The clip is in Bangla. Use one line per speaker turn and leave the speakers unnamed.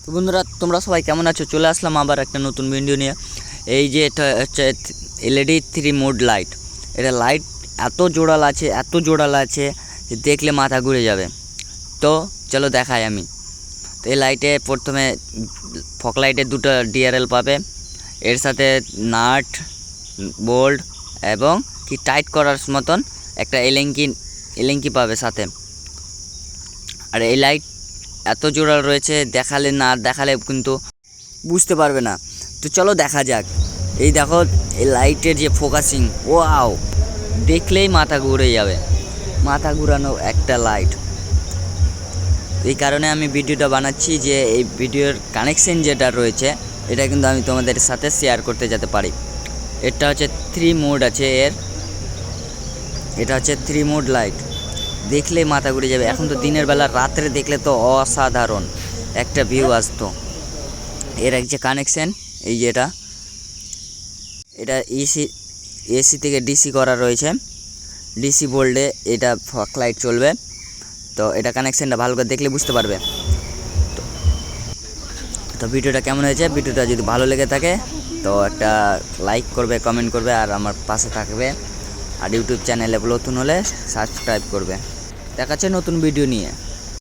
তো বন্ধুরা, তোমরা সবাই কেমন আছো? চলে আসলাম আবার একটা নতুন ভিডিও নিয়ে। এই যে এটা হচ্ছে এলইডি 3 মোড লাইট। এটা লাইট এত জোড়াল আছে যে দেখলে মাথা ঘুরে যাবে। তো চলো দেখাই আমি। তো এই লাইটে প্রথমে ফক লাইটের দুটো ডিআরএল পাবে, এর সাথে নাট বোল্ট এবং কি টাইট করার মতন একটা এলেঙ্কি পাবে সাথে। আর এই লাইট এত জোড়া রয়েছে, দেখালে কিন্তু বুঝতে পারবে না। তো চলো দেখা যাক। এই দেখো, এই লাইটের যে ফোকাসিং, ওয়াও, দেখলেই মাথা ঘুরে যাবে। মাথা ঘুরানো একটা লাইট। এই কারণে আমি ভিডিওটা বানাচ্ছি যে এই ভিডিওর কানেকশন যেটা রয়েছে এটা কিন্তু আমি তোমাদের সাথে শেয়ার করতে যেতে পারি। এটা হচ্ছে 3 মোড আছে এটা হচ্ছে 3 মোড লাইট। দেখলে মাথা ঘুরে যাবে। এখন তো দিনের বেলা, রাত্রে দেখলে তো অসাধারণ একটা ভিউ আসতো। এর এক যে কানেকশন, এই যে এটা এসি থেকে ডিসি করা রয়েছে। ডিসি বোল্ডে এটা ফক লাইট চলবে। তো এটা কানেকশানটা ভালো করে দেখলে বুঝতে পারবে। তো ভিডিওটা কেমন হয়েছে? ভিডিওটা যদি ভালো লেগে থাকে তো একটা লাইক করবে, কমেন্ট করবে, আর আমার পাশে থাকবে। আর ইউটিউব চ্যানেলে নতুন হলে সাবস্ক্রাইব করবে। দেখাচ্ছে নতুন ভিডিও নিয়ে।